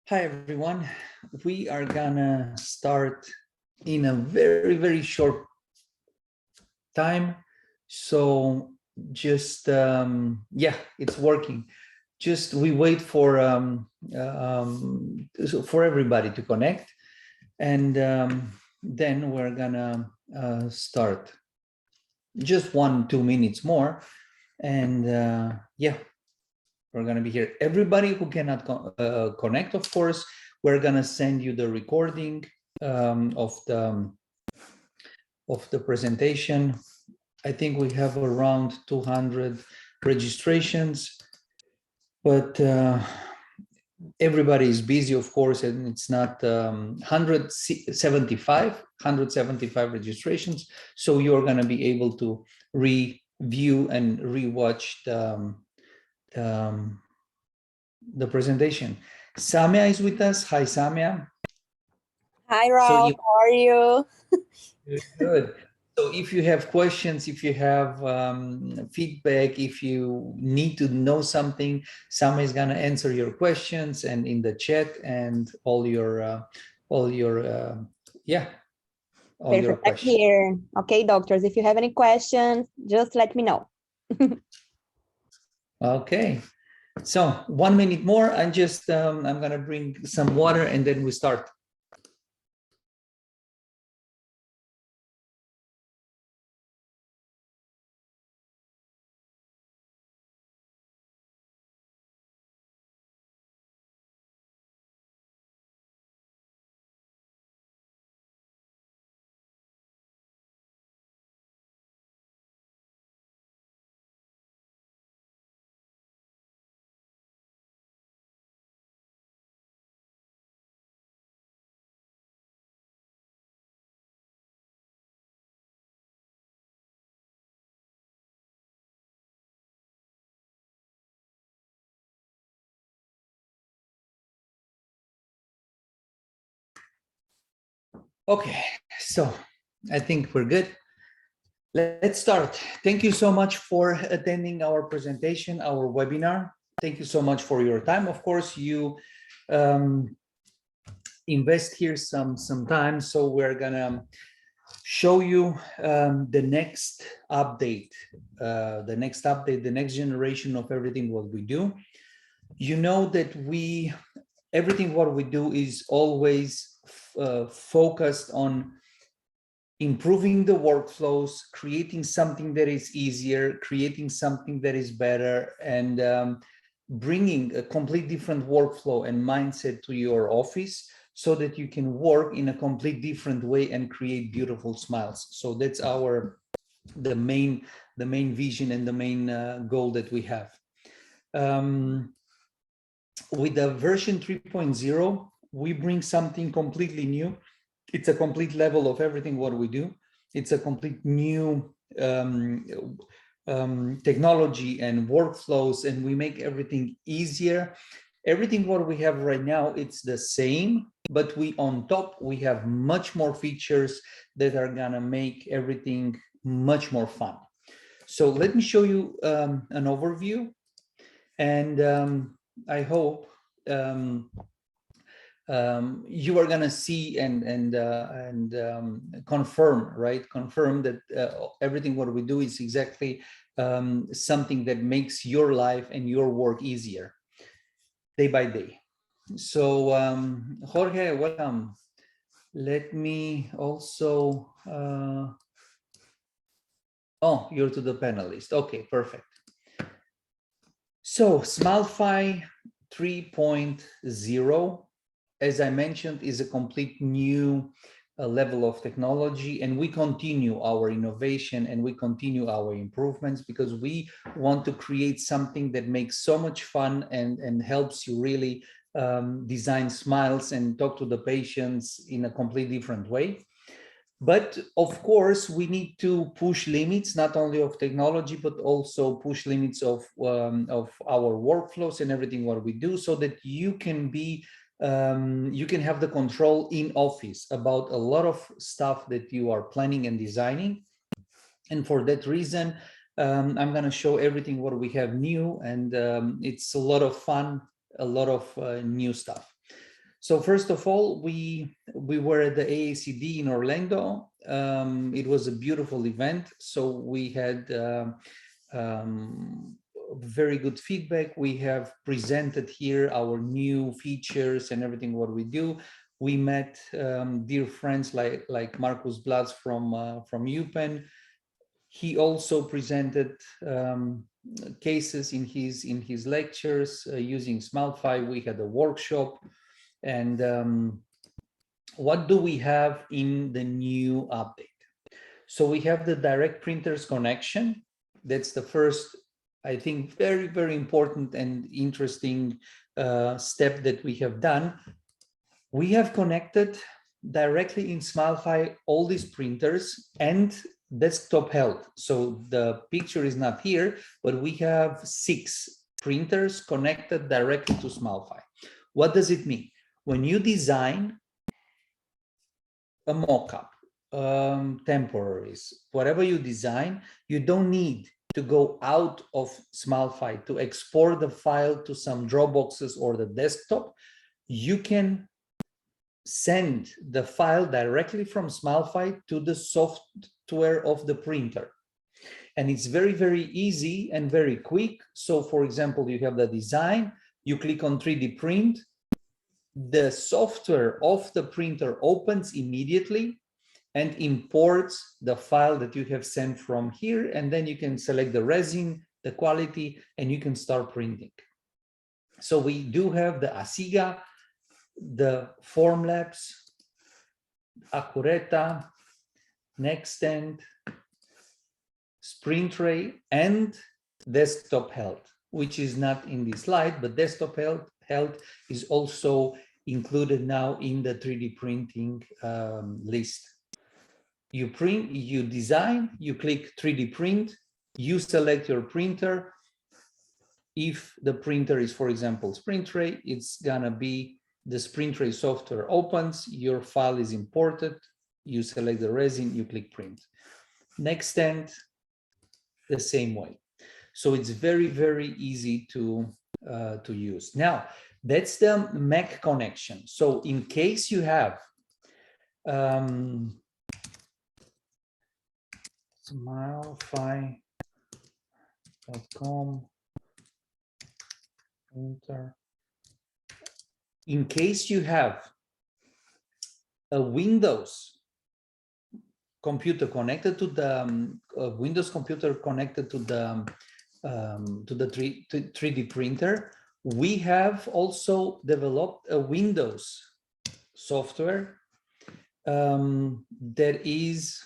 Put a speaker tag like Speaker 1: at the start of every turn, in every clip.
Speaker 1: Hi, everyone. We are gonna start in a very, very short time. So just, yeah, it's working. Just we wait for everybody to connect, and then we're gonna start just 1-2 minutes more. And yeah, we're going to be here. Everybody who cannot connect, of course, we're going to send you the recording of the presentation. I think we have around 200 registrations, but everybody is busy, of course, and it's not 175 registrations. So you're going to be able to review and rewatch the presentation. Samia is with us. Hi, Samia.
Speaker 2: Hi, Ralph. How are you?
Speaker 1: Good. So if you have questions, if you have feedback, if you need to know something, Samia is going to answer your questions and in the chat and all your questions.
Speaker 2: Here. Okay, doctors, if you have any questions, just let me know.
Speaker 1: Okay. So 1 minute more. I'm going to bring some water and then we start. Okay, so I think we're good. Let's start. Thank you so much for attending our presentation, our webinar. Thank you so much for your time. Of course, you invest here some time, so we're gonna show you the next update, the next generation of everything what we do. You know that everything what we do is always focused on improving the workflows, creating something that is easier, creating something that is better, and bringing a complete different workflow and mindset to your office so that you can work in a complete different way and create beautiful smiles. So that's the main vision and the main goal that we have. With the version 3.0, we bring something completely new. It's a complete level of everything what we do. It's a complete new technology and workflows, and we make everything easier. Everything what we have right now, it's the same, but on top, we have much more features that are gonna make everything much more fun. So let me show you an overview, and I hope you are gonna see and confirm, right? Confirm that everything what we do is exactly something that makes your life and your work easier day by day. So Jorge, welcome. Let me also. Oh, you're to the panelist. Okay, perfect. So SmileFy 3.0, as I mentioned, is a complete new level of technology, and we continue our innovation and we continue our improvements because we want to create something that makes so much fun and helps you really design smiles and talk to the patients in a completely different way. But of course, we need to push limits, not only of technology, but also push limits of our workflows and everything what we do, so that you can have the control in office about a lot of stuff that you are planning and designing. And for that reason, I'm going to show everything what we have new, and it's a lot of fun, a lot of new stuff. So first of all, we were at the AACD in Orlando. It was a beautiful event. So we had very good feedback. We have presented here our new features and everything what we do. We met dear friends like Marcus Blatz from UPenn. He also presented cases in his lectures using SmileFy. We had a workshop. And what do we have in the new update? So we have the direct printers connection. That's the first, I think, very, very important and interesting step that we have done. We have connected directly in SmileFy all these printers and desktop health. So the picture is not here, but we have 6 printers connected directly to SmileFy. What does it mean? When you design a mockup, temporaries, whatever you design, you don't need to go out of SmileFy to export the file to some Dropboxes or the desktop. You can send the file directly from SmileFy to the software of the printer. And it's very, very easy and very quick. So for example, you have the design, you click on 3D print, the software of the printer opens immediately and imports the file that you have sent from here. And then you can select the resin, the quality, and you can start printing. So we do have the Asiga, the Formlabs, Accureta, Nextend, Sprint Tray, and Desktop Health, which is not in this slide, but Desktop Health is also included now in the 3D printing list. You print, you design, you click 3D print, you select your printer. If the printer is, for example, Sprint Tray, it's gonna be the Sprint Tray software opens, your file is imported, you select the resin, you click print. Nextend, the same way. So it's very, very easy to use. Now, that's the Mac connection. So in case you have SmileFy.com printer. In case you have a Windows computer connected to the Windows computer connected to the 3D printer, we have also developed a Windows software that is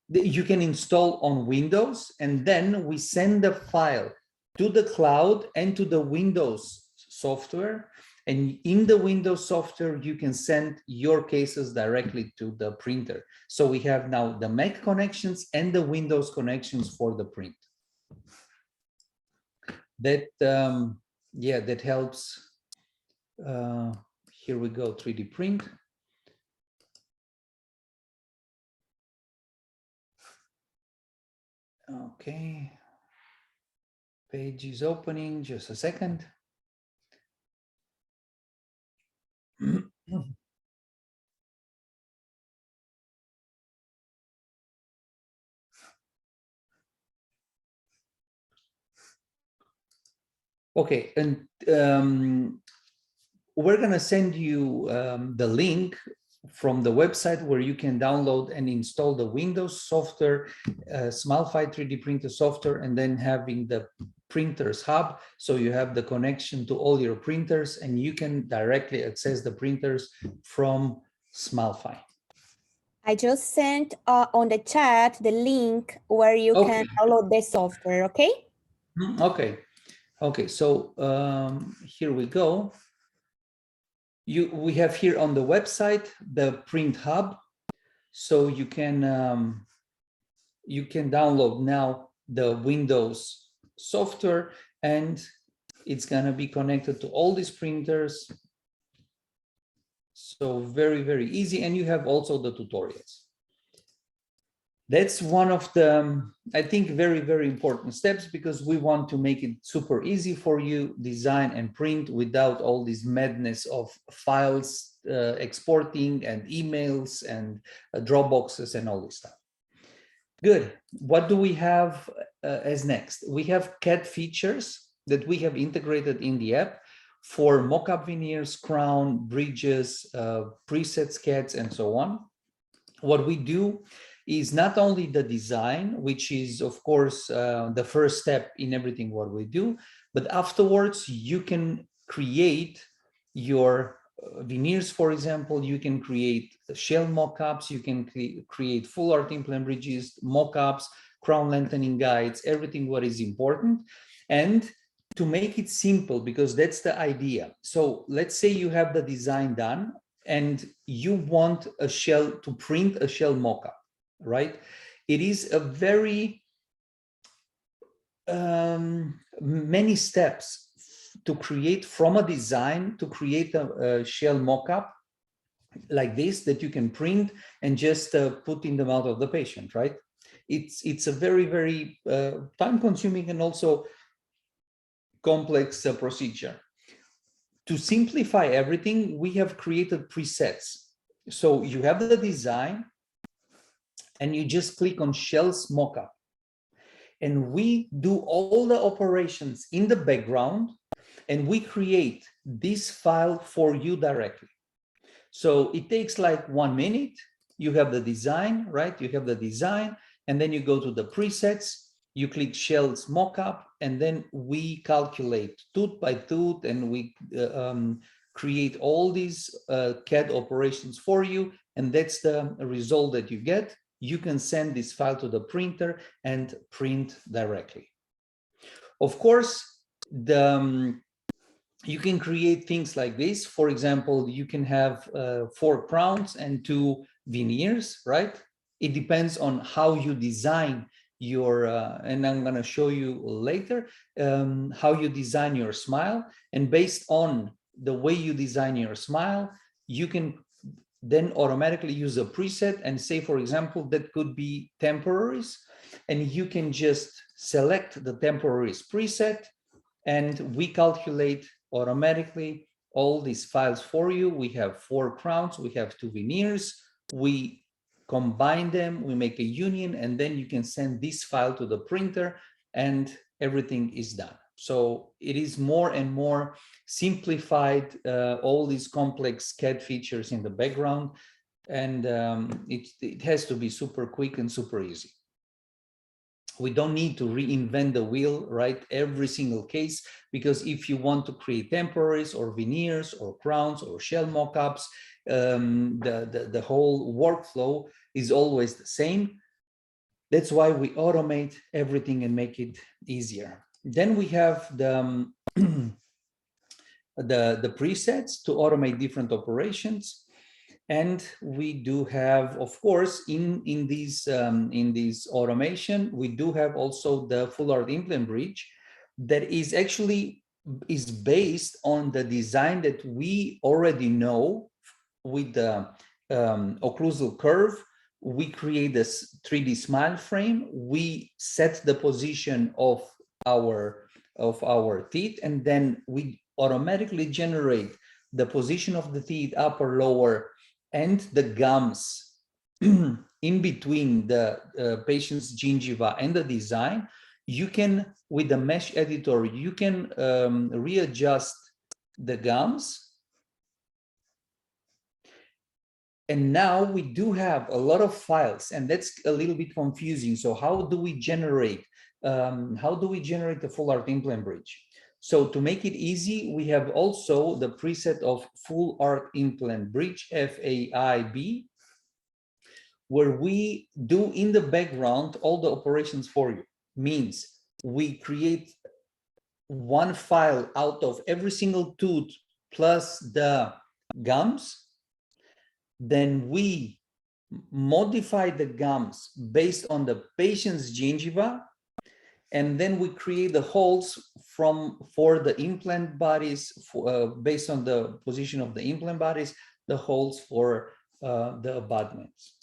Speaker 1: that you can install on Windows, and then we send the file to the cloud and to the Windows software. And in the Windows software, you can send your cases directly to the printer. So we have now the Mac connections and the Windows connections for the print. That, yeah, that helps. Here we go, 3D print. Okay. Page is opening, just a second. Okay, and we're gonna send you the link from the website where you can download and install the Windows software, SmileFy 3D printer software, and then having the printers hub. So you have the connection to all your printers and you can directly access the printers from SmileFy.
Speaker 2: I just sent on the chat the link where you can download the software, okay?
Speaker 1: Okay. Okay, so here we go. We have here on the website the print hub, so you can download now the Windows software, and it's gonna be connected to all these printers. So very, very easy, and you have also the tutorials. That's one of the, I think, very, very important steps, because we want to make it super easy for you, design and print without all this madness of files, exporting and emails and Dropboxes and all this stuff. Good. What do we have as next? We have CAD features that we have integrated in the app for mockup veneers, crown, bridges, presets, CADs, and so on. What we do is not only the design, which is, of course, the first step in everything what we do, but afterwards you can create your veneers, for example. You can create shell mockups, you can create full art implant bridges, mockups, crown lengthening guides, everything what is important. And to make it simple, because that's the idea. So let's say you have the design done and you want a shell, to print a shell mockup, right? It is a very many steps to create from a design, to create a shell mockup like this that you can print and just put in the mouth of the patient, right? It's a very, very time-consuming and also complex procedure. To simplify everything, we have created presets. So you have the design and you just click on Shells Mockup. And we do all the operations in the background and we create this file for you directly. So it takes like 1 minute. You have the design, right? You have the design and then you go to the presets, you click Shells Mockup, and then we calculate tooth by tooth and we create all these CAD operations for you. And that's the result that you get. You can send this file to the printer and print directly. Of course, you can create things like this. For example, you can have 4 crowns and 2 veneers, right? It depends on how you design your, and I'm going to show you later how you design your smile. And based on the way you design your smile, you can then automatically use a preset and say, for example, that could be temporaries. And you can just select the temporaries preset and we calculate automatically all these files for you. We have 4 crowns, we have 2 veneers, we combine them, we make a union, and then you can send this file to the printer and everything is done. So it is more and more simplified, all these complex CAD features in the background, and it has to be super quick and super easy. We don't need to reinvent the wheel, right? Every single case, because if you want to create temporaries or veneers or crowns or shell mockups, the whole workflow is always the same. That's why we automate everything and make it easier. Then we have the presets to automate different operations. And we do have, of course, in this automation, we do have also the full art implant bridge that is actually based on the design that we already know with the occlusal curve. We create this 3D smile frame. We set the position of our teeth, and then we automatically generate the position of the teeth, upper, lower, and the gums in between the patient's gingiva and the design. You can, with the mesh editor, you can readjust the gums. And now we do have a lot of files, and that's a little bit confusing. So how do we generate the full art implant bridge? So to make it easy, we have also the preset of full art implant bridge, FAIB, where we do in the background all the operations for you. Means we create one file out of every single tooth plus the gums. Then we modify the gums based on the patient's gingiva, and then we create the holes for the implant bodies based on the position of the implant bodies, the holes for the abutments.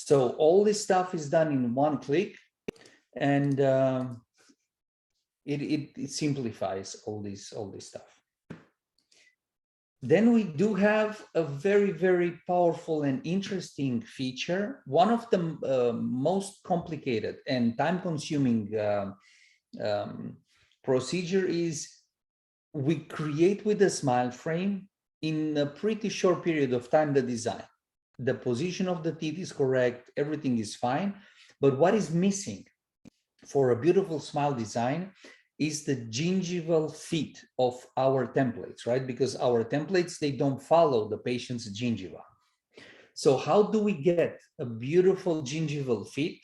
Speaker 1: So all this stuff is done in one click, and it simplifies all this stuff. Then we do have a very, very powerful and interesting feature. One of the most complicated and time-consuming procedure is we create with the smile frame in a pretty short period of time the design. The position of the teeth is correct, everything is fine, but what is missing for a beautiful smile design is the gingival fit of our templates, right? Because our templates, they don't follow the patient's gingiva. So how do we get a beautiful gingival fit?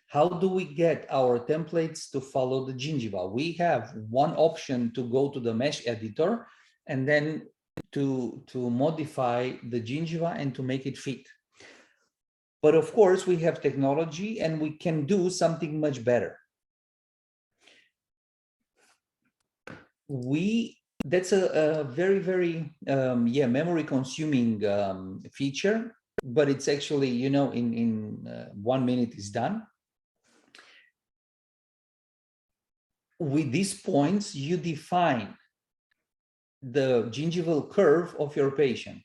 Speaker 1: How do we get our templates to follow the gingiva? We have one option to go to the mesh editor and then to modify the gingiva and to make it fit. But of course, we have technology and we can do something much better. That's a very, very memory consuming feature, but it's actually, you know, in 1 minute is done. With these points, you define the gingival curve of your patient.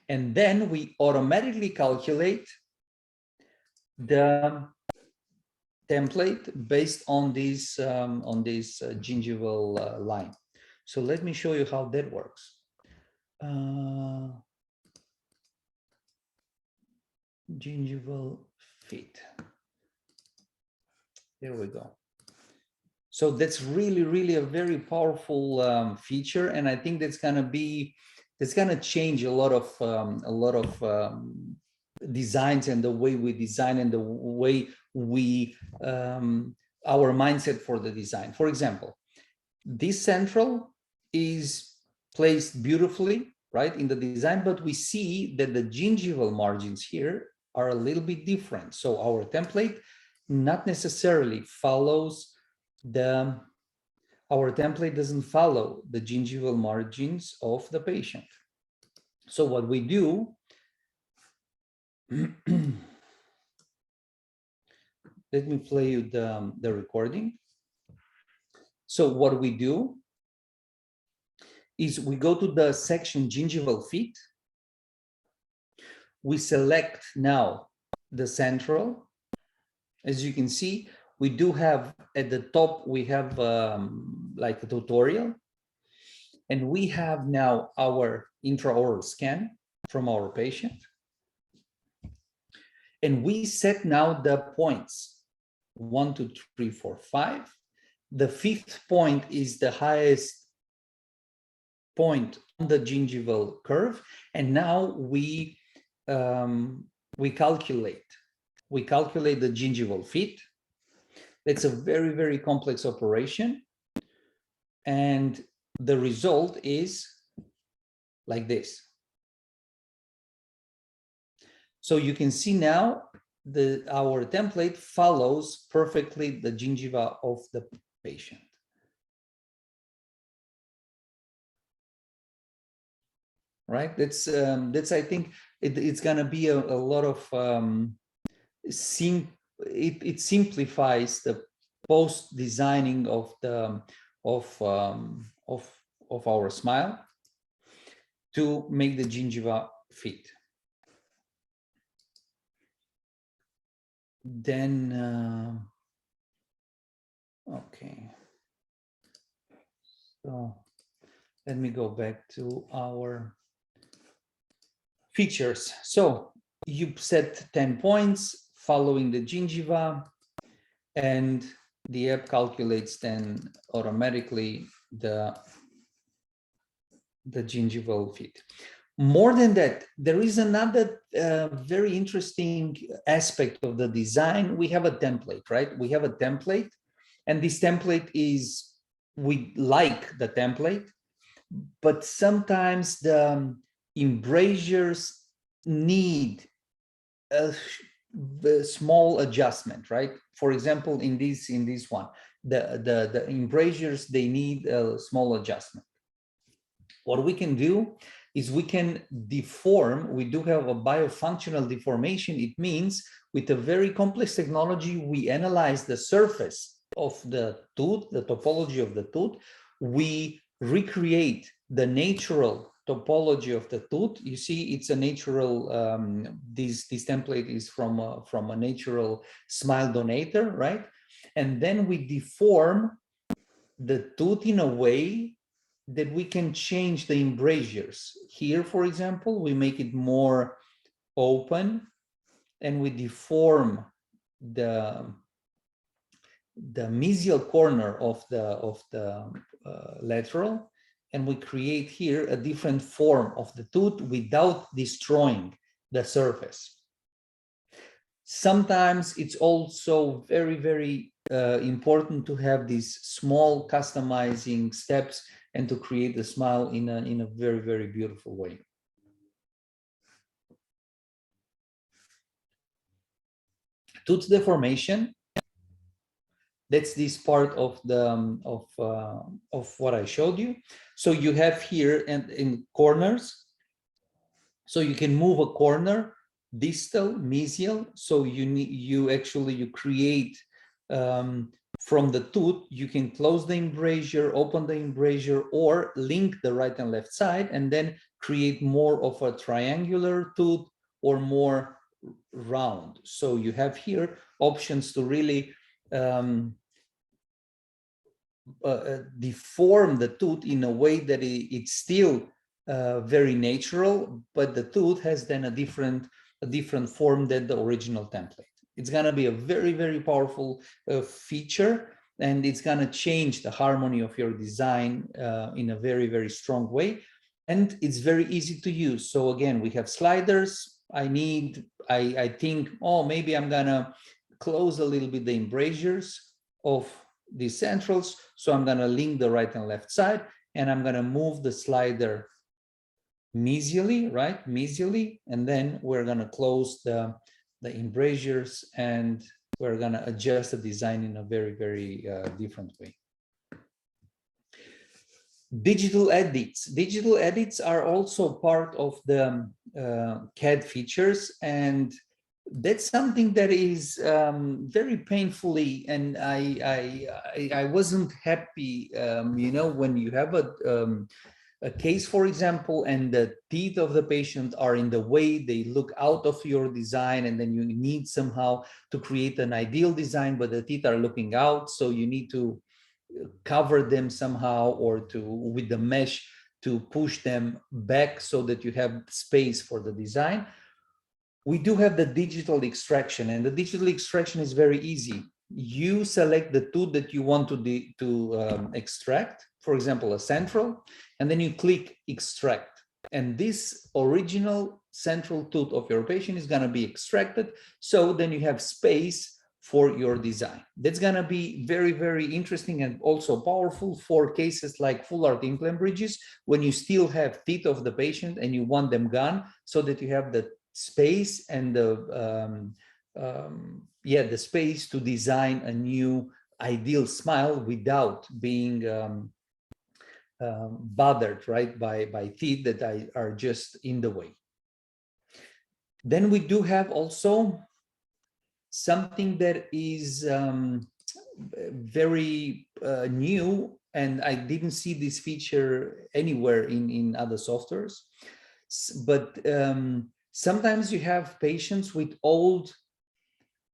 Speaker 1: And then we automatically calculate the template based on this gingival line. So let me show you how that works. Gingival fit. There we go. So that's really, really a very powerful feature, and I think that's gonna change a lot of designs and the way we design and the way we our mindset for the design. For example, this central is placed beautifully, right, in the design, but we see that the gingival margins here are a little bit different. So our template not necessarily follows our template doesn't follow the gingival margins of the patient. So what we do, let me play you the recording. So what we do is we go to the section gingival fit. We select now the central. As you can see, we do have at the top, we have like a tutorial. And we have now our intraoral scan from our patient. And we set now the points, 1, 2, 3, 4, 5. The 5th point is the highest point on the gingival curve. And now we calculate the gingival fit. It's a very, very complex operation. And the result is like this. So you can see now our template follows perfectly the gingiva of the patient. Right? That's I think it's gonna be a lot of it simplifies the post designing of the of our smile to make the gingiva fit. Then okay, so let me go back to our features. So you set 10 points following the gingiva, and the app calculates then automatically the gingival fit. More than that, there is another very interesting aspect of the design. We have a template, right? We have a template, and this template is, we like the template, but sometimes the embrasures need a small adjustment, right? For example, in this one, the embrasures, they need a small adjustment. What we can do is we can deform. We do have a biofunctional deformation. It means with a very complex technology, we analyze the surface of the tooth, the topology of the tooth. We recreate the natural topology of the tooth. You see, it's a natural, this template is from a natural smile donator, right? And then we deform the tooth in a way that we can change the embrasures. Here, for example, we make it more open and we deform the mesial corner of the lateral, and we create here a different form of the tooth without destroying the surface. Sometimes it's also very, very important to have these small customizing steps and to create the smile in a very, very beautiful way. Tooth deformation. That's this part of the of what I showed you. So you have here and in corners. So you can move a corner, distal, mesial. So you create from the tooth. You can close the embrasure, open the embrasure, or link the right and left side, and then create more of a triangular tooth or more round. So you have here options to really deform the tooth in a way that it's still very natural, but the tooth has then a different form than the original template. It's going to be a very, very powerful feature, and it's going to change the harmony of your design in a very, very strong way. And it's very easy to use. So again, we have sliders. I think, oh, maybe I'm going to close a little bit the embrasures of the centrals. So I'm going to link the right and left side, and I'm going to move the slider mesially, right? Mesially. And then we're going to close the embrasures, and we're going to adjust the design in a very, very different way. Digital edits. Digital edits are also part of the CAD features, and that's something that is very painfully, and I wasn't happy, you know, when you have a case, for example, and the teeth of the patient are in the way, they look out of your design, and then you need somehow to create an ideal design, but the teeth are looking out, so you need to cover them somehow, or to with the mesh to push them back so that you have space for the design. We do have the digital extraction, and the digital extraction is very easy. You select the tooth that you want to extract, for example, a central, and then you click extract. And this original central tooth of your patient is going to be extracted. So then you have space for your design. That's going to be very, very interesting and also powerful for cases like full art implant bridges, when you still have teeth of the patient and you want them gone, so that you have the space and the space to design a new ideal smile without being bothered, right, by teeth that are just in the way. Then we do have also something that is very new, and I didn't see this feature anywhere in other softwares, but sometimes you have patients with old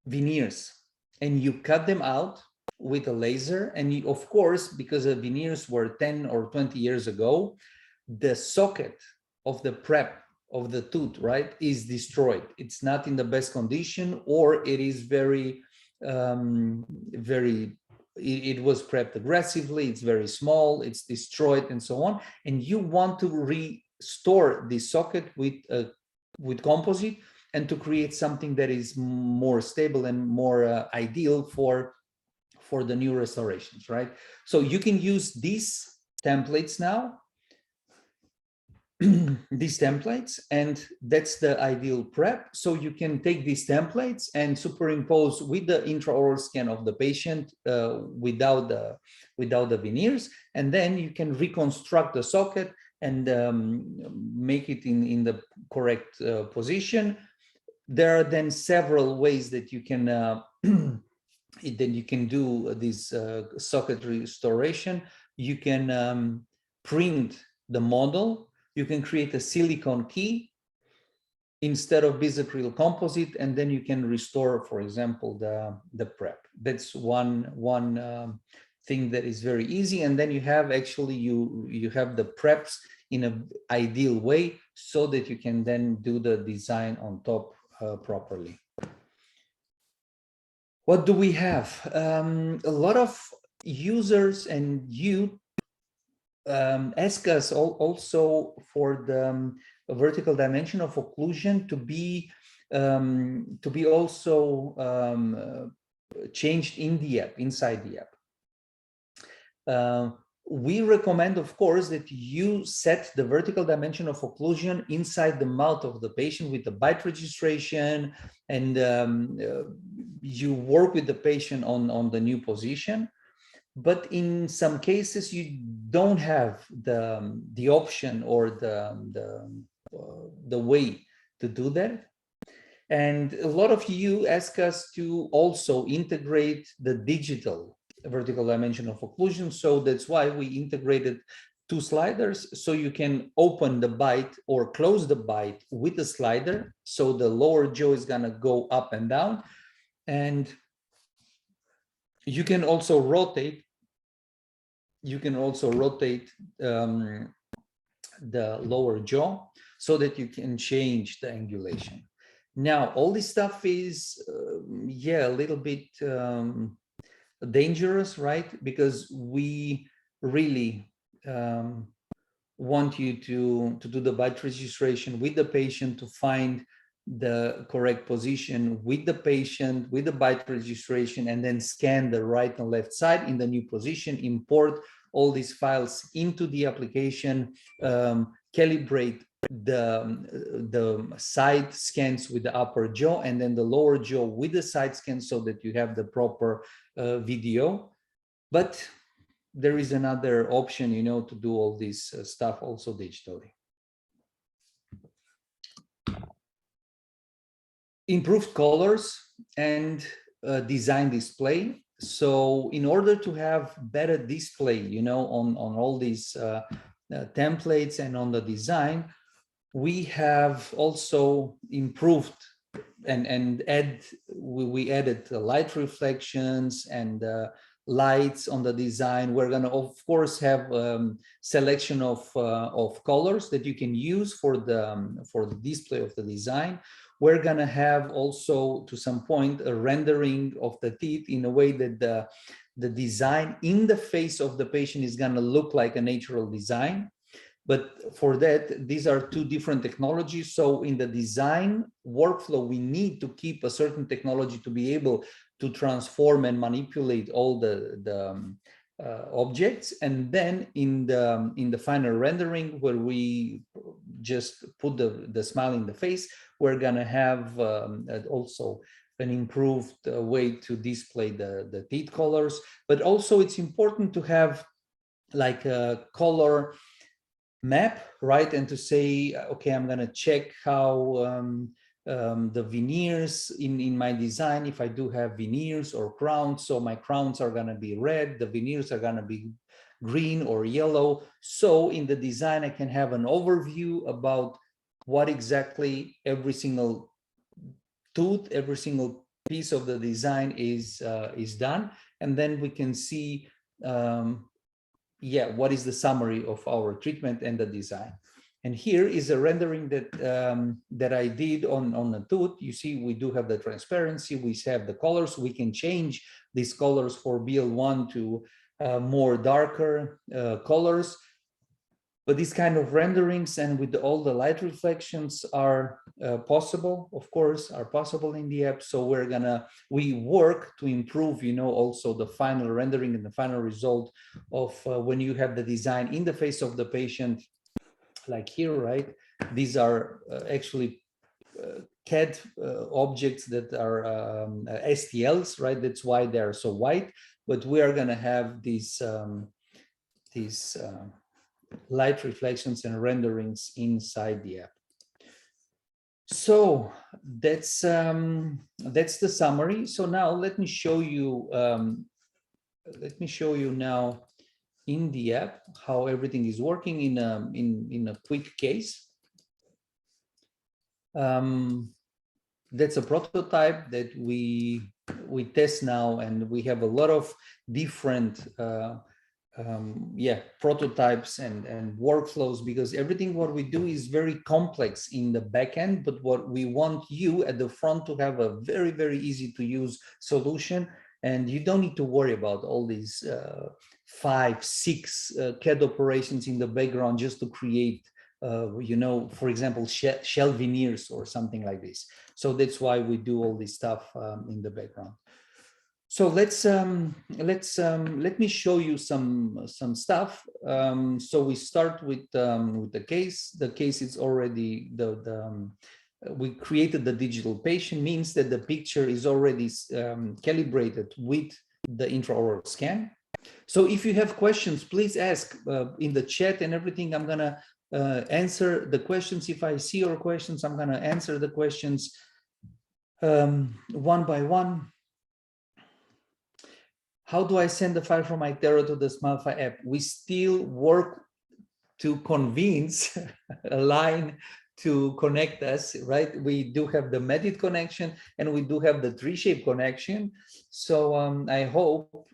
Speaker 1: veneers, and you cut them out with a laser, and you, of course, because the veneers were 10 or 20 years ago, the socket of the prep of the tooth, right, is destroyed. It's not in the best condition, or it is very, it was prepped aggressively, it's very small, it's destroyed, and so on. And you want to restore the socket with composite, and to create something that is more stable and more ideal for the new restorations, right? So you can use these templates now, these templates, and that's the ideal prep. So you can take these templates and superimpose with the intraoral scan of the patient without the veneers, and then you can reconstruct the socket and make it in the correct position. There are then several ways that you can do this socket restoration. You can print the model. You can create a silicone key instead of bisacryl composite, and then you can restore, for example, the prep. That's one thing that is very easy. And then you have actually you have the preps in an ideal way so that you can then do the design on top properly. What do we have? A lot of users and you ask us also for the vertical dimension of occlusion to be also changed in the app, inside the app. We recommend, of course, that you set the vertical dimension of occlusion inside the mouth of the patient with the bite registration, and you work with the patient on the new position. But in some cases, you don't have the option or the way to do that. And a lot of you ask us to also integrate the digital vertical dimension of occlusion. So that's why we integrated two sliders, so you can open the bite or close the bite with the slider. So the lower jaw is gonna go up and down. And you can also rotate. You can also rotate the lower jaw so that you can change the angulation. Now, all this stuff is, a little bit dangerous, right? Because we really want you to do the bite registration with the patient, to find the correct position with the patient, with the bite registration, and then scan the right and left side in the new position, import all these files into the application, calibrate the side scans with the upper jaw, and then the lower jaw with the side scan, so that you have the proper video. But there is another option, to do all this stuff also digitally. Improved colors and design display. So in order to have better display, on all these templates and on the design, we have also improved and we added light reflections and lights on the design. We're going to, of course, have selection of colors that you can use for the display of the design. We're going to have also, to some point, a rendering of the teeth in a way that the design in the face of the patient is going to look like a natural design. But for that, these are two different technologies. So in the design workflow, we need to keep a certain technology to be able to transform and manipulate all the objects. And then in the final rendering, where we just put the smile in the face, we're gonna have also an improved way to display the teeth colors. But also it's important to have like a color map, right? And to say, okay, I'm gonna check how the veneers in my design, if I do have veneers or crowns, so my crowns are gonna be red, the veneers are gonna be green or yellow. So in the design, I can have an overview about what exactly every single tooth, every single piece of the design is done. And then we can see, what is the summary of our treatment and the design. And here is a rendering that I did on a tooth. You see, we do have the transparency, we have the colors, we can change these colors for BL1 to more darker colors. But these kind of renderings and with all the light reflections are possible, of course, are possible in the app. So we work to improve, also the final rendering and the final result of when you have the design in the face of the patient, like here, right? These are actually CAD objects that are STLs, right? That's why they're so white. But we are gonna have these light reflections and renderings inside the app. So that's the summary. So now let me show you now in the app how everything is working in a quick case. That's a prototype that we test now, and we have a lot of different prototypes and workflows, because everything what we do is very complex in the back end, but what we want you at the front to have a very, very easy to use solution, and you don't need to worry about all these 5, 6 CAD operations in the background just to create for example, shell veneers or something like this. So that's why we do all this stuff in the background. So let me show you some stuff. So we start with the case. The case is already we created the digital patient, means that the picture is already calibrated with the intraoral scan. So if you have questions, please ask in the chat and everything. I'm gonna answer the questions. If I see your questions, I'm gonna answer the questions one by one. How do I send the file from iTero to the SmileFy app? We still work to convince a line to connect us, right? We do have the Medit connection and we do have the 3Shape connection. So I hope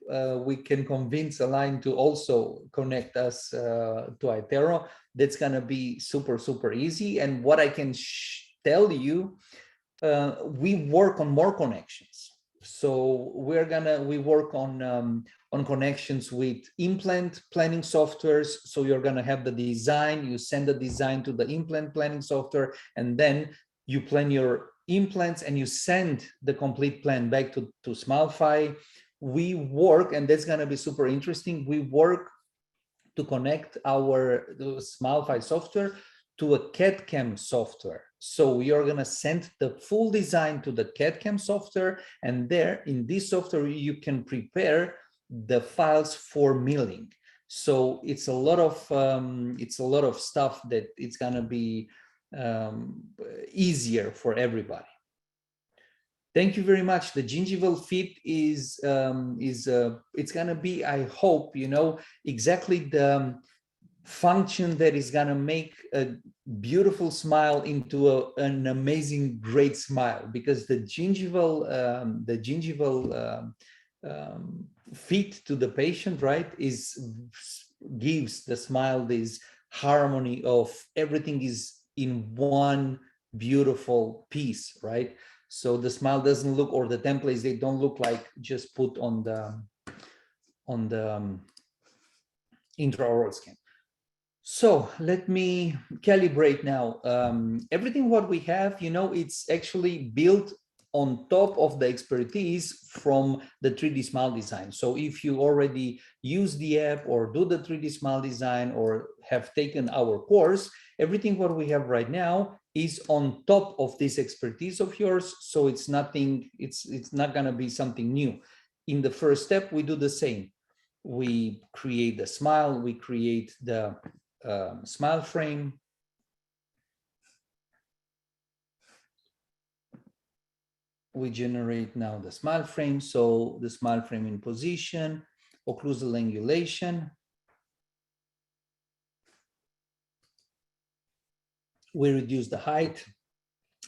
Speaker 1: we can convince a line to also connect us to iTero. That's gonna be super, super easy. And what I can tell you, we work on more connections. So we work on connections with implant planning softwares. So you're gonna have the design, you send the design to the implant planning software, and then you plan your implants and you send the complete plan back to SmileFy. We work, and that's gonna be super interesting, we work to connect our SmileFy software to a CAD/CAM software. So we are going to send the full design to the CAD/CAM software, and there in this software you can prepare the files for milling. So it's a lot of stuff that it's going to be easier for everybody. Thank you very much. The Gingiva Fit is it's going to be, I hope, exactly the function that is going to make a beautiful smile into an amazing, great smile, because the gingival fit to the patient, right, gives the smile this harmony of everything is in one beautiful piece, right? So the smile doesn't look, or the templates, they don't look like just put on the intraoral scan. So let me calibrate now. Everything what we have, it's actually built on top of the expertise from the 3D Smile design. So if you already use the app or do the 3D Smile design or have taken our course, everything what we have right now is on top of this expertise of yours. So it's nothing, it's not gonna be something new. In the first step, we do the same. We create the smile, we create the smile frame. We generate now the smile frame. So the smile frame in position, occlusal angulation. We reduce the height,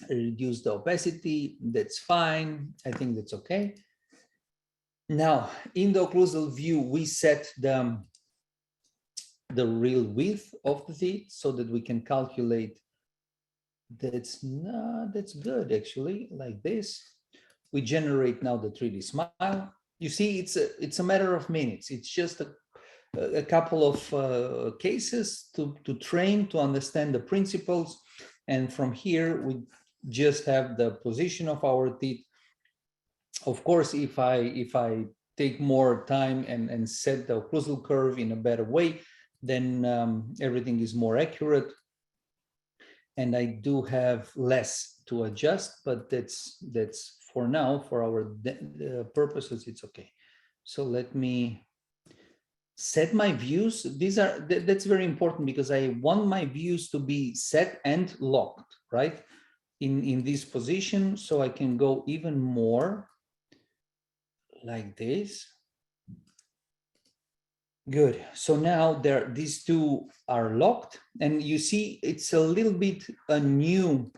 Speaker 1: reduce the opacity. That's fine. I think that's okay. Now, in the occlusal view, we set the real width of the teeth so that we can calculate. That's good, actually, like this. We generate now the 3D smile. You see, it's a matter of minutes. It's just a couple of cases to train, to understand the principles. And from here, we just have the position of our teeth. Of course, if I take more time and set the occlusal curve in a better way, then everything is more accurate. And I do have less to adjust, but that's for now, for our purposes, it's okay. So let me set my views. That's very important because I want my views to be set and locked, right? In this position, so I can go even more like this. Good. So now these two are locked, and you see it's a little bit a new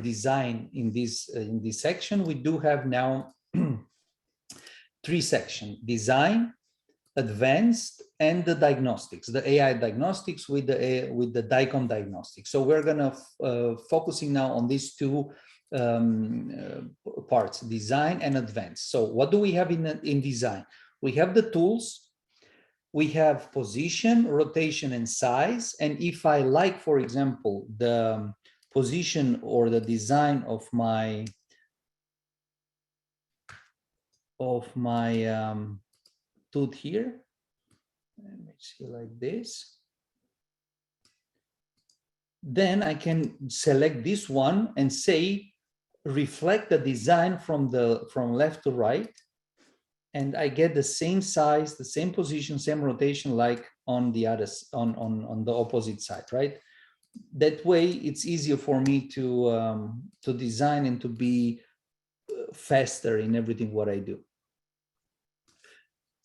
Speaker 1: design in this section. We do have now three sections: design, advanced, and the diagnostics, the AI diagnostics with the DICOM diagnostics. So we're gonna focusing now on these two parts: design and advanced. So what do we have in design? We have the tools, we have position, rotation, and size. And if I like, for example, the position or the design of my tooth here, let me see, like this, then I can select this one and say reflect the design from left to right, and I get the same size, the same position, same rotation like on the other on the opposite side, right? That way it's easier for me to design and to be faster in everything what I do.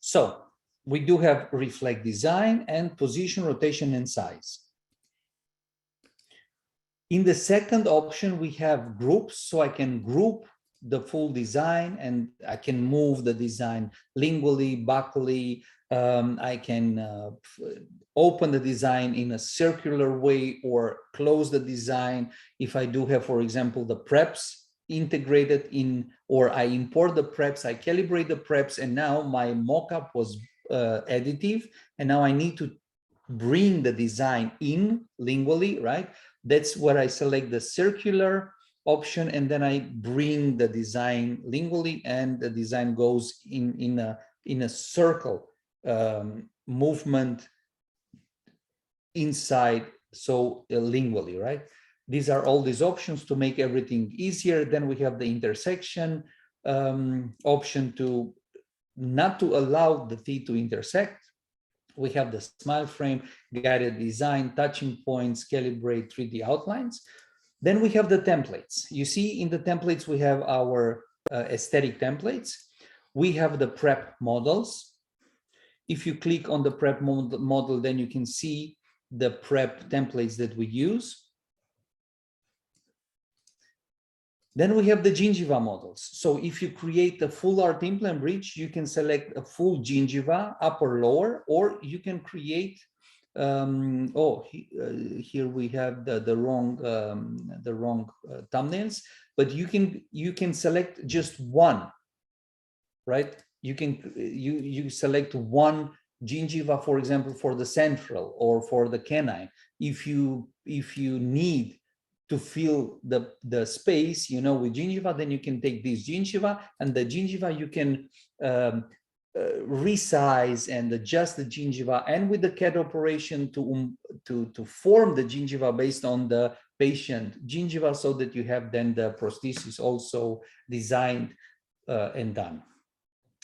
Speaker 1: So we do have reflect design and position, rotation, and size. In the second option, we have groups, so I can group the full design and I can move the design lingually, buccally. I can open the design in a circular way or close the design. If I do have, for example, the preps integrated in, or I import the preps, I calibrate the preps, and now my mockup was additive, and now I need to bring the design in lingually, right? That's where I select the circular option, and then I bring the design lingually, and the design goes in a circle movement inside, so lingually, right? These are all these options to make everything easier. Then we have the intersection option to not to allow the teeth to intersect. We have the smile frame, guided design, touching points, calibrate 3D outlines. Then we have the templates. You see in the templates, we have our aesthetic templates. We have the prep models. If you click on the prep model, then you can see the prep templates that we use. Then we have the gingiva models. So if you create a full art implant bridge, you can select a full gingiva, upper, lower, or you can create, here we have the wrong thumbnails, but you can select just one, right? You select one gingiva, for example, for the central or for the canine. If you need to fill the space, you know, with gingiva, then you can take this gingiva, and the gingiva you can resize and adjust the gingiva, and with the CAD operation to form the gingiva based on the patient gingiva, so that you have then the prosthesis also designed and done.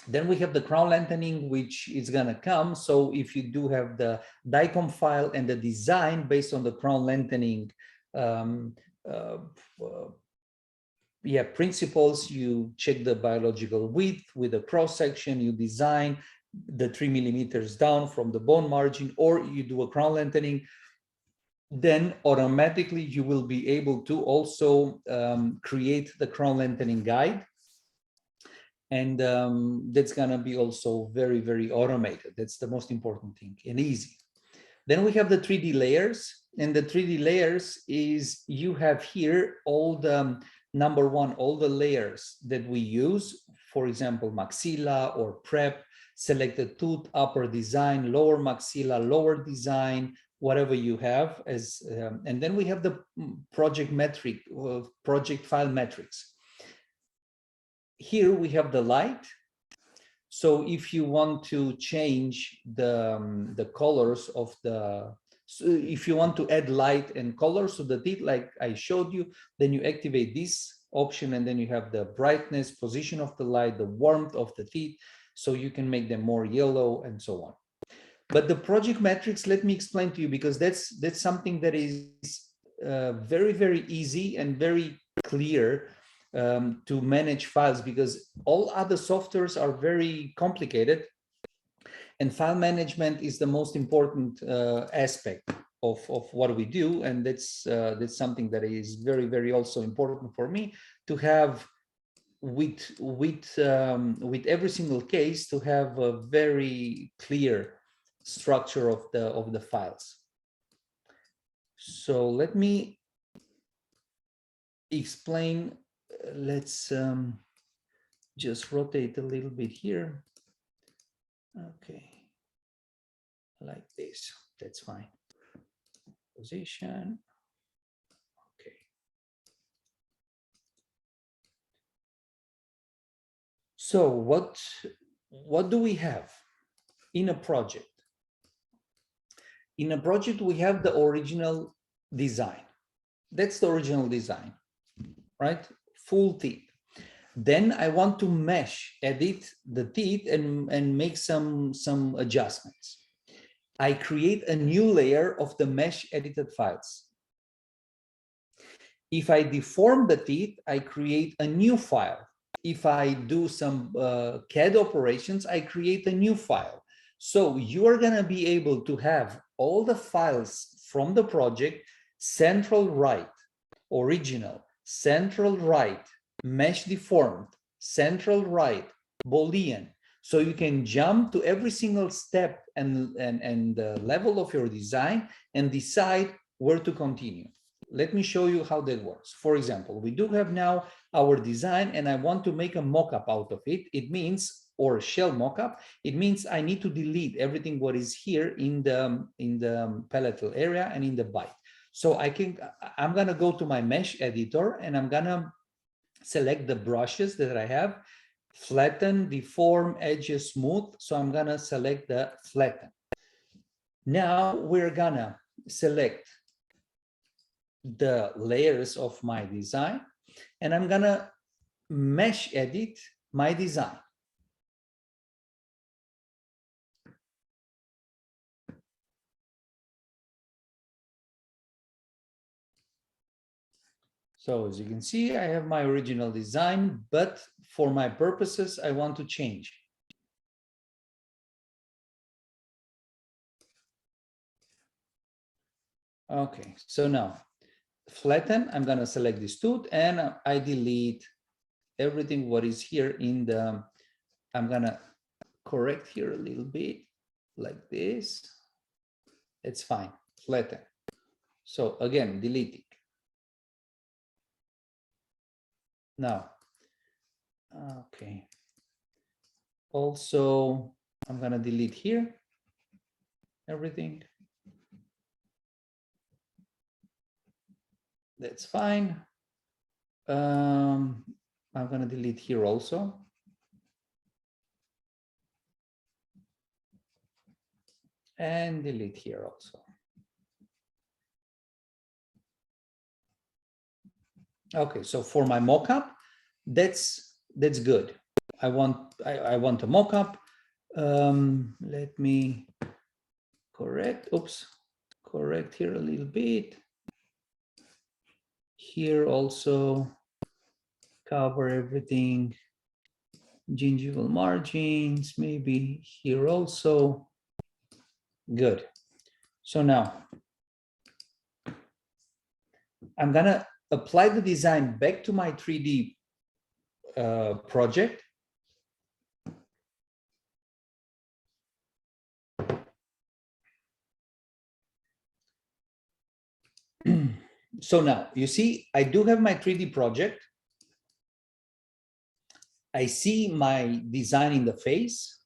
Speaker 1: Then we have the crown lengthening, which is gonna come. So if you do have the DICOM file and the design based on the crown lengthening principles, you check the biological width with the cross section, you design the 3 millimeters down from the bone margin, or you do a crown lengthening, then automatically you will be able to also create the crown lengthening guide. And that's gonna be also very, very automated. That's the most important thing and easy. Then we have the 3D layers, and the 3D layers is, you have here all the, number one, all the layers that we use, for example, maxilla or prep, selected tooth, upper design, lower maxilla, lower design, whatever you have as, and then we have the project metric, project file metrics. Here we have the light. So if you want to change the colors of the, so if you want to add light and colors to the teeth, like I showed you, then you activate this option, and then you have the brightness, position of the light, the warmth of the teeth. so you can make them more yellow and so on. But the project metrics, let me explain to you, because that's something that is very, very easy and very clear to manage files, because all other softwares are very complicated, and file management is the most important aspect of what we do. And that's something that is very, very also important for me to have with every single case, to have a very clear structure of the files. So let me explain. Let's just rotate a little bit here. Okay, like this. That's fine. Position. Okay. So what do we have in a project? In a project, we have the original design. That's the original design, right? Full teeth. Then I want to mesh, edit the teeth and make some adjustments. I create a new layer of the mesh edited files. If I deform the teeth, I create a new file. If I do some CAD operations, I create a new file. So you are going to be able to have all the files from the project, central right, original, central right, mesh deformed, central right, Boolean. So you can jump to every single step and the level of your design and decide where to continue. Let me show you how that works. For example, we do have now our design and I want to make a mockup out of it. It means, or shell mockup, it means I need to delete everything what is here in the palatal area and in the bite. So I'm gonna go to my mesh editor and I'm gonna select the brushes that I have, flatten, deform, edges, smooth. So I'm gonna select the flatten. Now we're gonna select the layers of my design and I'm gonna mesh edit my design. So as you can see, I have my original design, but for my purposes, I want to change. Okay, so now flatten, I'm gonna select this tooth and I delete everything what is here in the, I'm gonna correct here a little bit like this. It's fine, flatten. So again, deleting. Now, okay. Also, I'm gonna delete here everything. That's fine. I'm gonna delete here also. And delete here also. Okay, so for my mockup, that's good. I want a mockup. Let me correct. Oops, correct here a little bit. Here also cover everything. Gingival margins, maybe here also. Good. So now I'm gonna apply the design back to my 3D project. So now you see, I do have my 3D project. I see my design in the face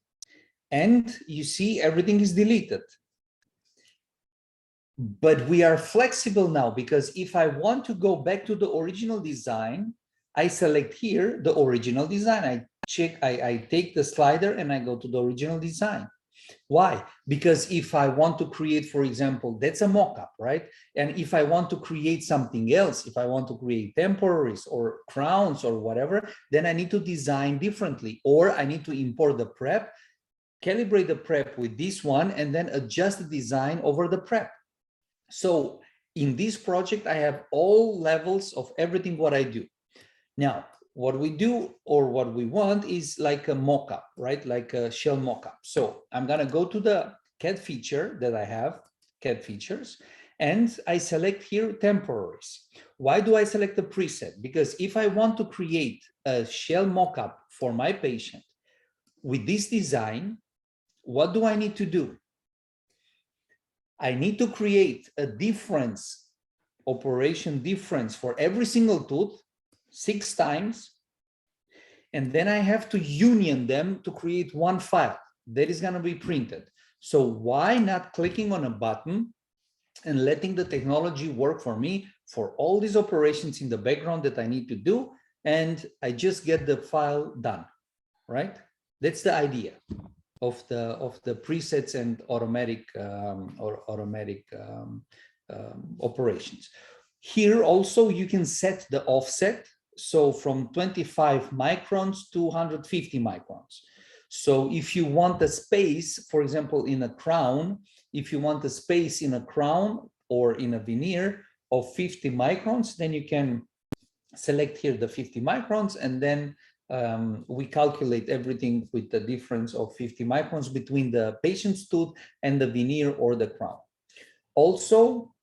Speaker 1: and you see everything is deleted. But we are flexible now because if I want to go back to the original design, I select here the original design. I take the slider and I go to the original design. Why? Because if I want to create, for example, that's a mock-up, right? And if I want to create something else, if I want to create temporaries or crowns or whatever, then I need to design differently, or I need to import the prep, calibrate the prep with this one, and then adjust the design over the prep. So in this project, I have all levels of everything what I do. Now, what we do or what we want is like a mock-up, right? Like a shell mock-up. So I'm gonna go to the CAD feature that I have, CAD features, and I select here temporaries. Why do I select the preset? Because if I want to create a shell mock-up for my patient with this design, what do I need to do? I need to create a difference, operation difference for every single tooth 6 times, and then I have to union them to create one file that is going to be printed. So why not clicking on a button and letting the technology work for me for all these operations in the background that I need to do, and I just get the file done, right? That's the idea of the presets and automatic operations. Here also you can set the offset, so from 25 microns to 150 microns. So if you want a space, for example, in a crown, if you want a space in a crown or in a veneer of 50 microns, then you can select here the 50 microns, and then we calculate everything with the difference of 50 microns between the patient's tooth and the veneer or the crown. Also,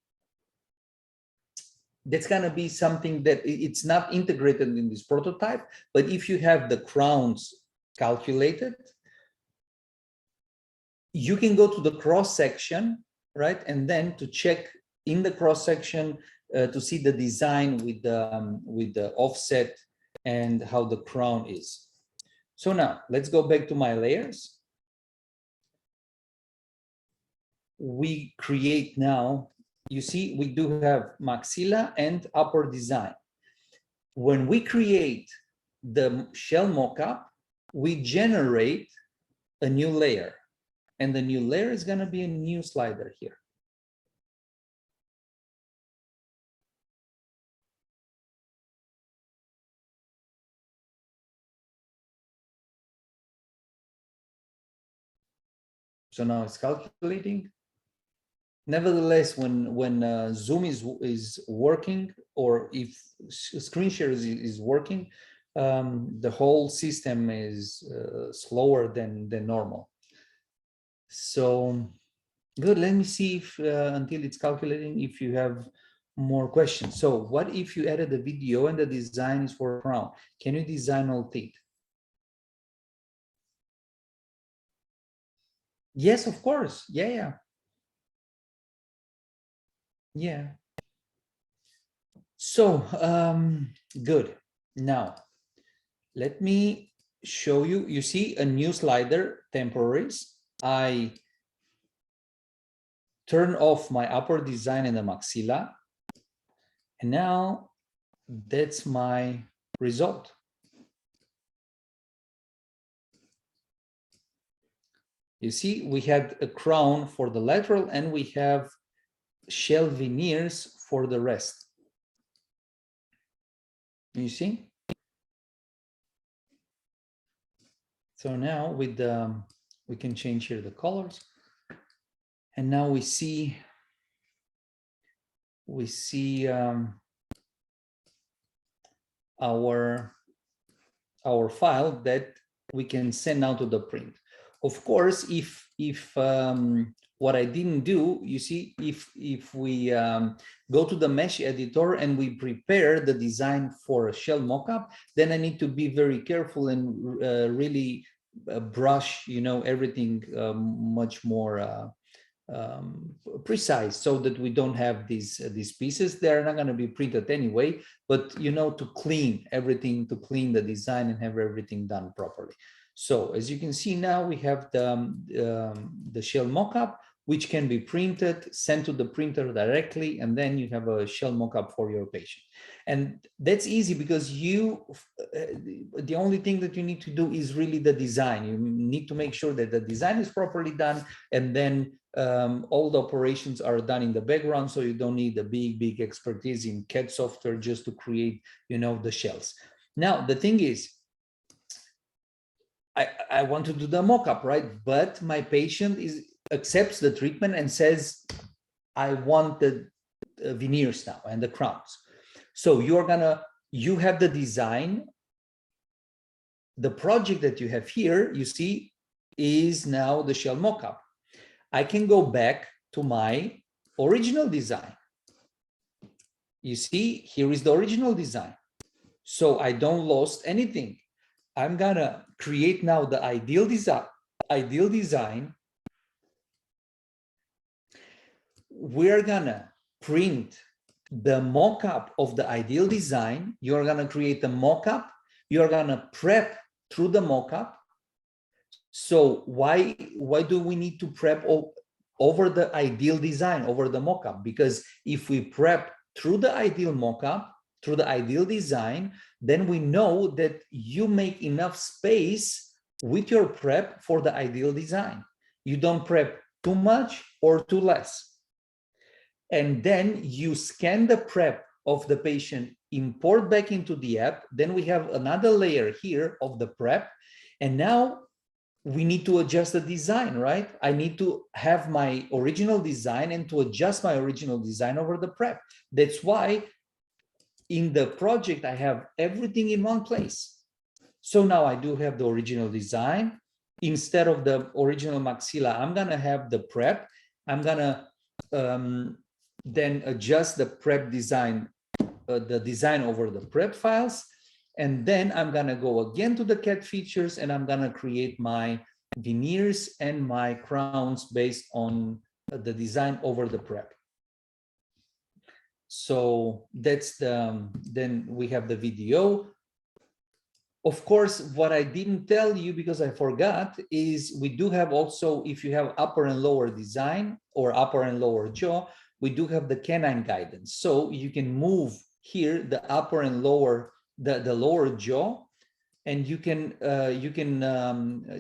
Speaker 1: that's going to be something that it's not integrated in this prototype, but if you have the crowns calculated, you can go to the cross section, right? And then to check in the cross section to see the design with the offset and how the crown is. So now let's go back to my layers. We create now, you see, we do have maxilla and upper design. When we create the shell mockup, we generate a new layer, and the new layer is going to be a new slider here. So now it's calculating. Nevertheless, when Zoom is working, or if screen share is working, the whole system is slower than normal. So good. Let me see if until it's calculating, if you have more questions. So what if you added a video and the design is for a crown? Can you design all teeth? Yes, of course. Yeah. So good. Now let me show you. You see a new slider, temporaries. I turn off my upper design and the maxilla, and now that's my result. You see, we had a crown for the lateral, and we have shell veneers for the rest. You see? So now with we can change here the colors, and now we see our file that we can send out to the print. Of course, if what I didn't do, you see, if we go to the mesh editor and we prepare the design for a shell mockup, then I need to be very careful and really brush, everything much more precise, so that we don't have these pieces. They're not going to be printed anyway, but to clean everything, to clean the design and have everything done properly. So as you can see now, we have the shell mockup which can be printed, sent to the printer directly, and then you have a shell mock-up for your patient. And that's easy because the only thing that you need to do is really the design. You need to make sure that the design is properly done, and then all the operations are done in the background, so you don't need a big expertise in CAD software just to create, you know, the shells. Now, the thing is, I want to do the mock-up, right? But my patient accepts the treatment and says, I want the veneers now and the crowns. So you have the design. The project that you have here, you see, is now the shell mock-up. I can go back to my original design. You see, here is the original design. So I don't lost anything. I'm gonna create now the ideal design. We're gonna print the mock-up of the ideal design. You're gonna create the mock-up. You're gonna prep through the mock-up. So why do we need to prep over the ideal design, over the mock-up? Because if we prep through the ideal mock-up, through the ideal design, then we know that you make enough space with your prep for the ideal design. You don't prep too much or too less. And then you scan the prep of the patient, import back into the app. Then we have another layer here of the prep. And now we need to adjust the design, right? I need to have my original design and to adjust my original design over the prep. That's why in the project, I have everything in one place. So now I do have the original design. Instead of the original maxilla, I'm gonna have the prep. I'm gonna then adjust the prep design, the design over the prep files. And then I'm gonna go again to the CAD features and I'm gonna create my veneers and my crowns based on the design over the prep. So that's then we have the video. Of course, what I didn't tell you because I forgot is we do have also, if you have upper and lower design or upper and lower jaw, we do have the canine guidance. So you can move here the upper and lower, the lower jaw, and you can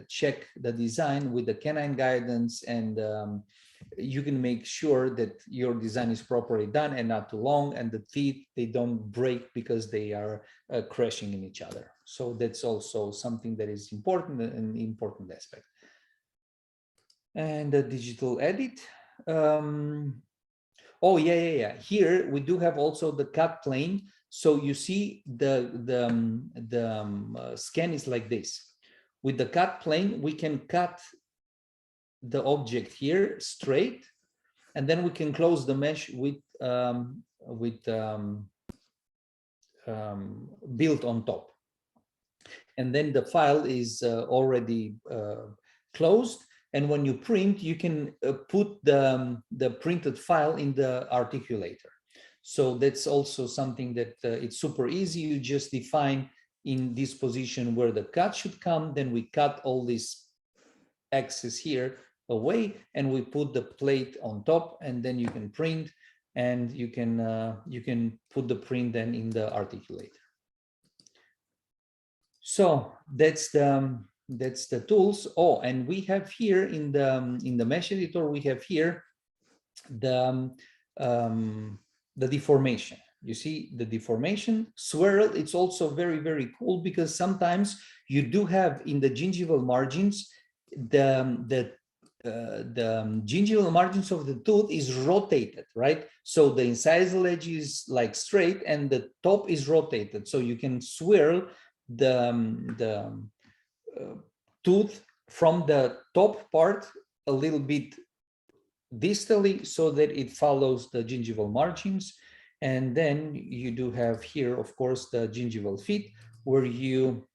Speaker 1: check the design with the canine guidance, and you can make sure that your design is properly done and not too long, and the teeth, they don't break because they are crashing in each other. So that's also something that is important, an important aspect. And the digital edit. Oh yeah. Here we do have also the cut plane. So you see the scan is like this. With the cut plane, we can cut the object here straight, and then we can close the mesh with built on top. And then the file is already closed. And when you print, you can put the printed file in the articulator. So that's also something that it's super easy. You just define in this position where the cut should come. Then we cut all this excess here away, and we put the plate on top, and then you can print, and you can put the print then in the articulator. So that's the tools. Oh, and we have here in the mesh editor, we have here the deformation. You see the deformation swirl. It's also very, very cool because sometimes you do have in the gingival margins, the gingival margins of the tooth is rotated, right? So the incisal edge is like straight and the top is rotated. So you can swirl the tooth from the top part a little bit distally so that it follows the gingival margins. And then you do have here, of course, the gingival fit, where you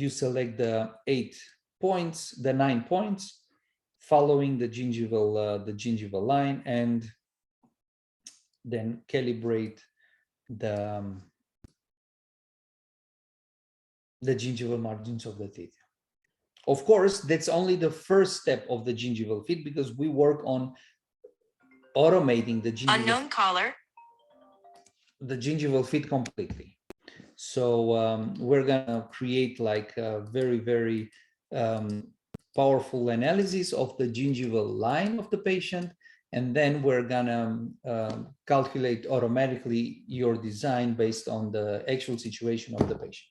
Speaker 1: select the 8 points, the 9 points, following the gingival line, and then calibrate the gingival margins of the teeth. Of course, that's only the first step of the gingival fit, because we work on automating the gingival fit completely. So we're gonna create like a very, very powerful analysis of the gingival line of the patient, and then we're gonna calculate automatically your design based on the actual situation of the patient.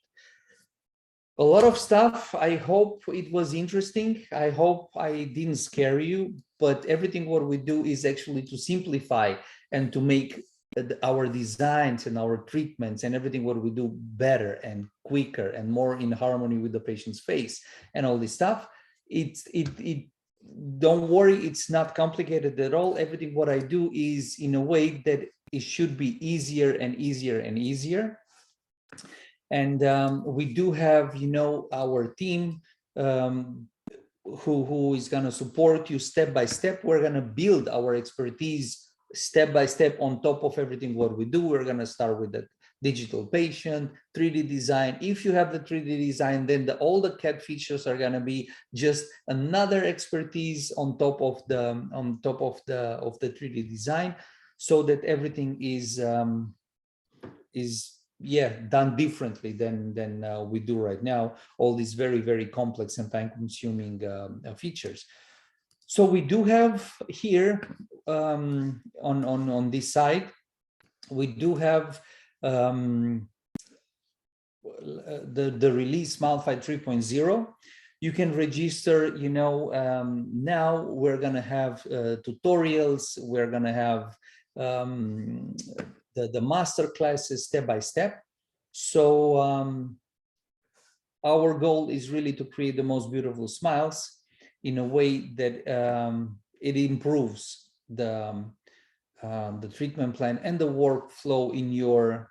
Speaker 1: A lot of stuff. I hope it was interesting. I hope I didn't scare you, but everything what we do is actually to simplify and to make our designs and our treatments and everything what we do better and quicker and more in harmony with the patient's face and all this stuff. Don't worry, it's not complicated at all. Everything what I do is in a way that it should be easier and easier and easier. And we do have, you know, our team who is going to support you step by step. We're going to build our expertise step by step on top of everything what we do. We're going to start with the digital patient, 3D design. If you have the 3D design, then all the CAD features are going to be just another expertise on top of the 3D design, so that everything is done differently than we do right now. All these very, very complex and time-consuming features. So we do have here on this side, we do have the release SmileFy 3.0. You can register, you know, now we're gonna have tutorials, we're gonna have the master classes step by step. So our goal is really to create the most beautiful smiles in a way that it improves the treatment plan and the workflow in your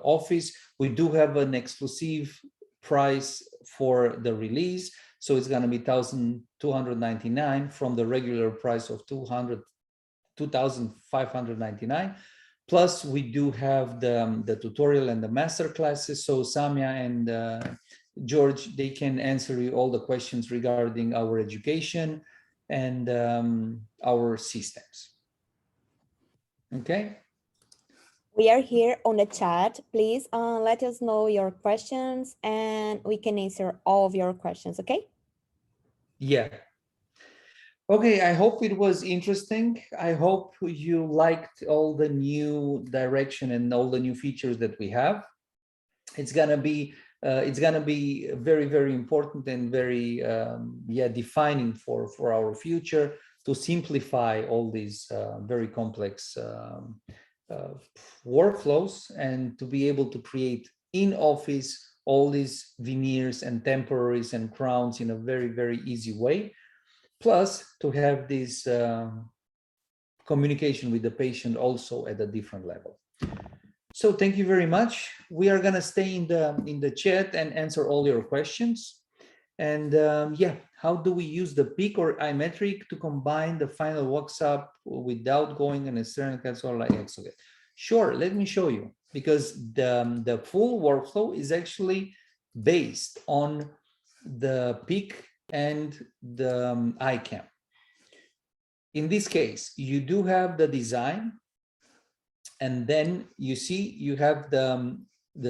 Speaker 1: office. We do have an exclusive price for the release, so it's going to be $1,299 from the regular price of $2,599. Plus, we do have the tutorial and the master classes. So Samia and George, they can answer you all the questions regarding our education and our systems. Okay.
Speaker 2: We are here on the chat. Please let us know your questions and we can answer all of your questions, okay?
Speaker 1: Yeah. Okay, I hope it was interesting. I hope you liked all the new direction and all the new features that we have. It's gonna be very, very important and very defining for our future, to simplify all these very complex workflows, and to be able to create in office all these veneers and temporaries and crowns in a very, very easy way. Plus, to have this communication with the patient also at a different level. So thank you very much. We are gonna stay in the chat and answer all your questions. And how do we use the peak or iMetric to combine the final workshop without going an external CAD software like Exocad? Sure, let me show you, because the full workflow is actually based on the peak and the iCam. In this case, you do have the design, and then you see you have the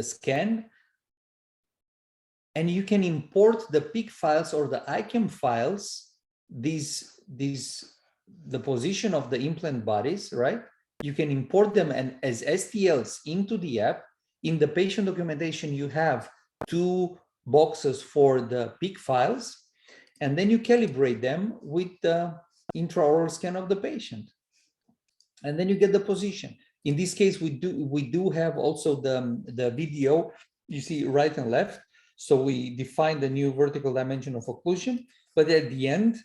Speaker 1: scan, and you can import the peak files or the iCam files, the position of the implant bodies, right? You can import them and as STLs into the app. In the patient documentation, you have 2 boxes for the peak files, and then you calibrate them with the intraoral scan of the patient, and then you get the position. In this case, we do have also the video, you see right and left. So we define the new vertical dimension of occlusion, but at the end,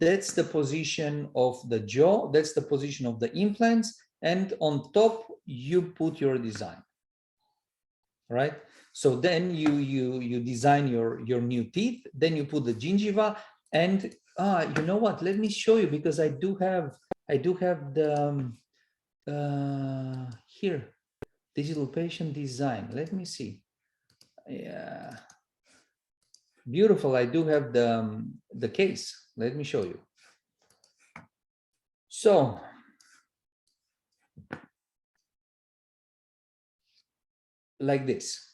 Speaker 1: that's the position of the jaw, that's the position of the implants, and on top you put your design, right? So then you design your new teeth, then you put the gingiva, and you know what? Let me show you, because I do have the here, digital patient design. Let me see. Yeah, Beautiful. I do have the case. Let me show you. So like this.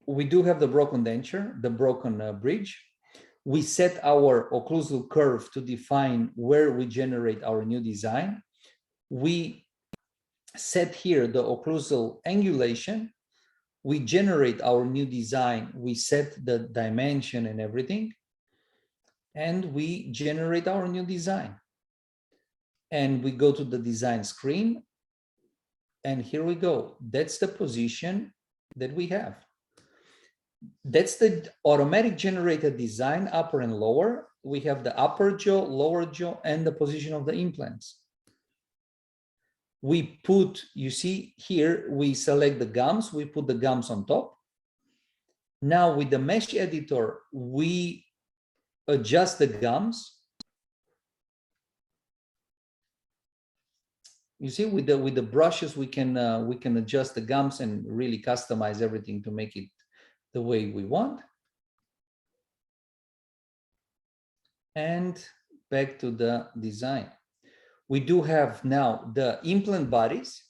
Speaker 1: We do have the broken denture, the broken bridge. We set our occlusal curve to define where we generate our new design. We set here the occlusal angulation. We generate our new design. We set the dimension and everything. And we generate our new design. And we go to the design screen. And here we go. That's the position that we have. That's the automatic generated design, upper and lower. We have the upper jaw, lower jaw, and the position of the implants. We put, you see here, we select the gums, we put the gums on top. Now with the mesh editor, we adjust the gums. You see, with the brushes, we can adjust the gums and really customize everything to make it the way we want. And back to the design. We do have now the implant bodies,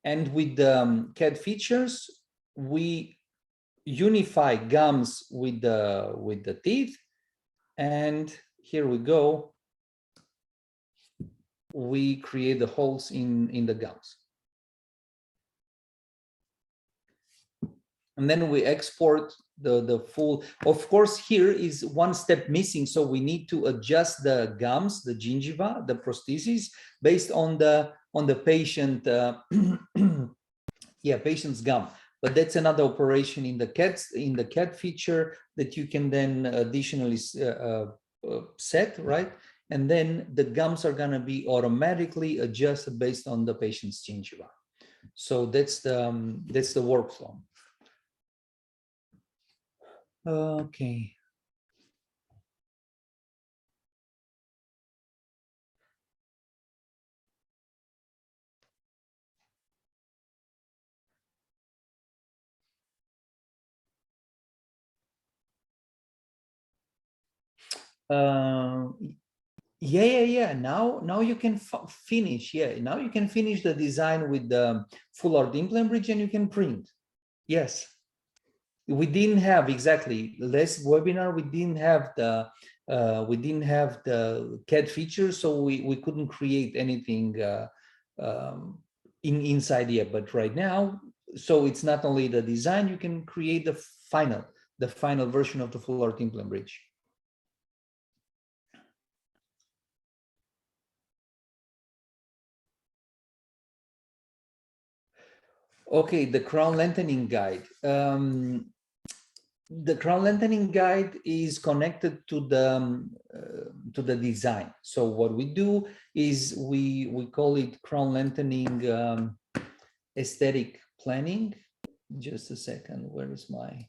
Speaker 1: and with the CAD features, we unify gums with the teeth, and here we go. We create the holes in the gums. And then we export the full. Of course, here is one step missing, so we need to adjust the gums, the gingiva, the prosthesis, based on the patient, patient's gum. But that's another operation in the CAD feature that you can then additionally set, right? And then the gums are going to be automatically adjusted based on the patient's gingiva. So that's the workflow. Okay. Yeah. Now you can finish. Yeah, now you can finish the design with the full art implant bridge, and you can print. Yes. We didn't have exactly last webinar. We didn't have the CAD features, so we couldn't create anything inside yet. But right now, so it's not only the design, you can create the final version of the full art implant bridge. Okay, the crown lengthening guide. The crown lengthening guide is connected to the design. So what we do is we call it crown lengthening aesthetic planning. Just a second, where is my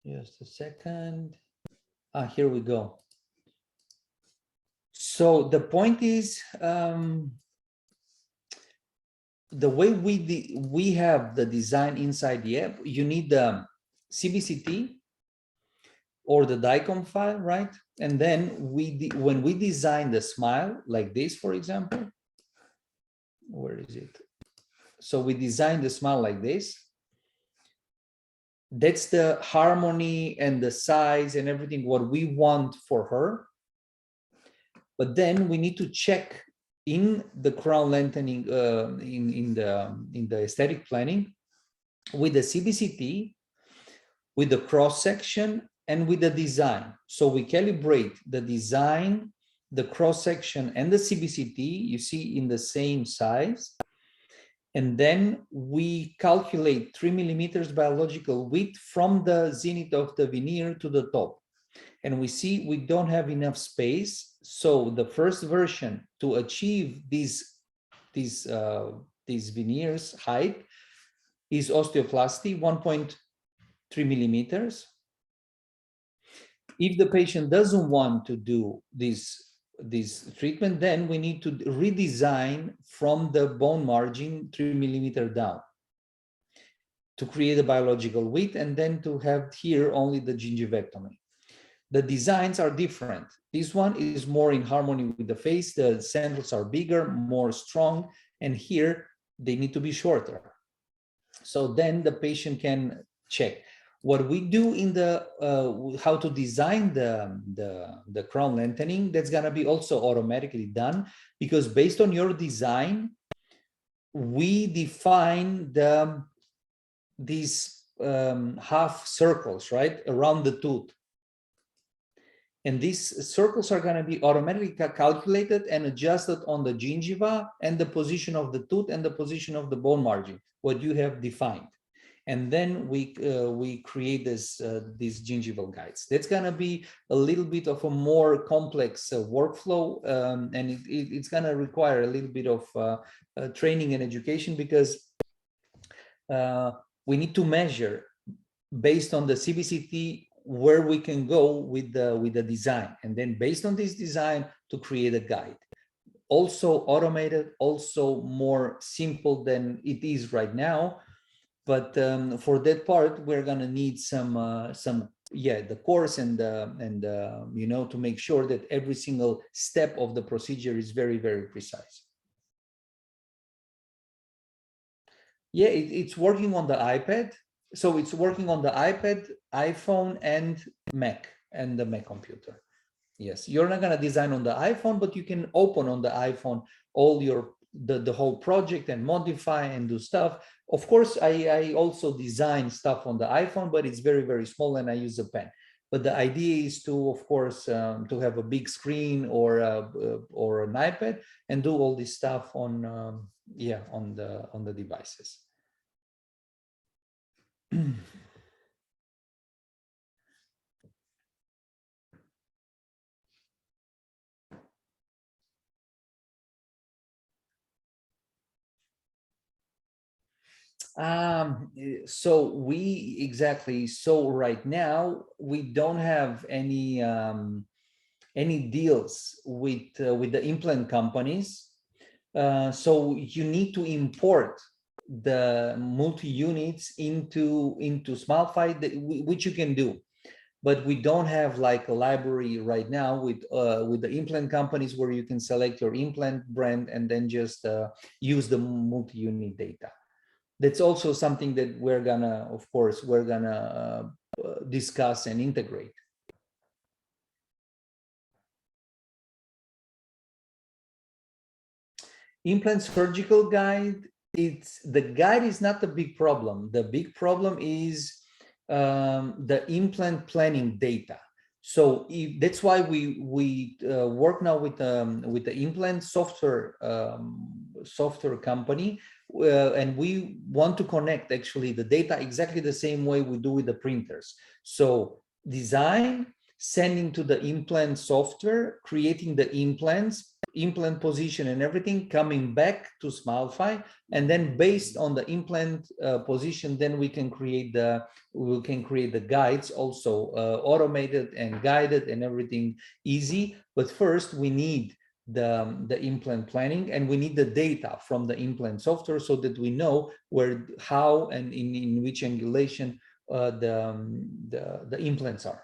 Speaker 1: just a second. Here we go. So the point is, the way we have the design inside the app, you need the CBCT or the DICOM file, right? And then when we design the smile like this, for example, where is it? So we design the smile like this. That's the harmony and the size and everything what we want for her. But then we need to check in the crown lengthening in the aesthetic planning with the CBCT, with the cross section, and with the design. So we calibrate the design, the cross section, and the CBCT, you see, in the same size. And then we calculate 3 millimeters biological width from the zenith of the veneer to the top. And we see we don't have enough space. So the first version to achieve these veneers height is osteoplasty, 1.3 millimeters. If the patient doesn't want to do this this treatment, then we need to redesign from the bone margin 3 millimeter down to create a biological width, and then to have here only the gingivectomy. The designs are different. This one is more in harmony with the face. The centers are bigger, more strong, and here they need to be shorter. So then the patient can check. What we do in the how to design the crown lengthening, that's gonna be also automatically done, because based on your design, we define these half circles, right, around the tooth. And these circles are going to be automatically calculated and adjusted on the gingiva and the position of the tooth and the position of the bone margin, what you have defined. And then we create these gingival guides. That's going to be a little bit of a more complex workflow, and it's going to require a little bit of training and education, because we need to measure based on the CBCT where we can go with the design, and then based on this design to create a guide. Also automated, also more simple than it is right now. But for that part, we're gonna need the course and you know, to make sure that every single step of the procedure is very, very precise. Yeah, it's working on the iPad. So it's working on the iPad, iPhone, and Mac, and the Mac computer. Yes, you're not gonna design on the iPhone, but you can open on the iPhone all the whole project and modify and do stuff. Of course, I also design stuff on the iPhone, but it's very, very small, and I use a pen. But the idea is to, of course, to have a big screen or an iPad and do all this stuff on on the devices. So right now we don't have any deals with the implant companies. So you need to import the multi-units into SmileFy, which you can do. But we don't have like a library right now with the implant companies where you can select your implant brand and then just use the multi-unit data. That's also something that we're gonna, of course, discuss and integrate. Implant surgical guide, the guide is not the big problem. The big problem is the implant planning data. So that's why we work now with the implant software company, and we want to connect actually the data exactly the same way we do with the printers. So design, sending to the implant software, creating the implants, implant position and everything, coming back to SmileFy, and then based on the implant position, then we can create the guides also automated and guided and everything easy. But first we need the implant planning, and we need the data from the implant software so that we know where, how, and in which angulation the implants are.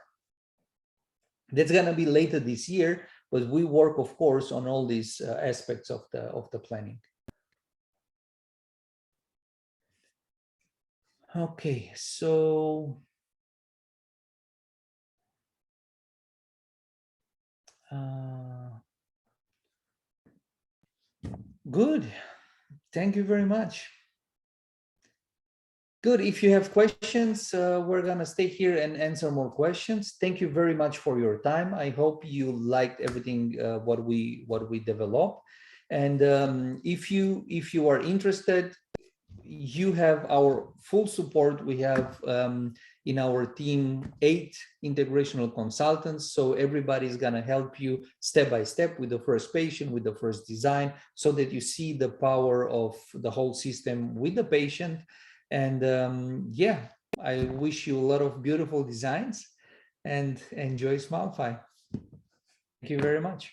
Speaker 1: That's going to be later this year, but we work, of course, on all these aspects of the planning. Okay, so good. Thank you very much. Good. If you have questions, we're going to stay here and answer more questions. Thank you very much for your time. I hope you liked everything what we developed. And if you are interested, you have our full support. We have in our team 8 integrational consultants. So everybody's going to help you step by step with the first patient, with the first design, so that you see the power of the whole system with the patient. And yeah, I wish you a lot of beautiful designs and enjoy SmileFy. Thank you very much.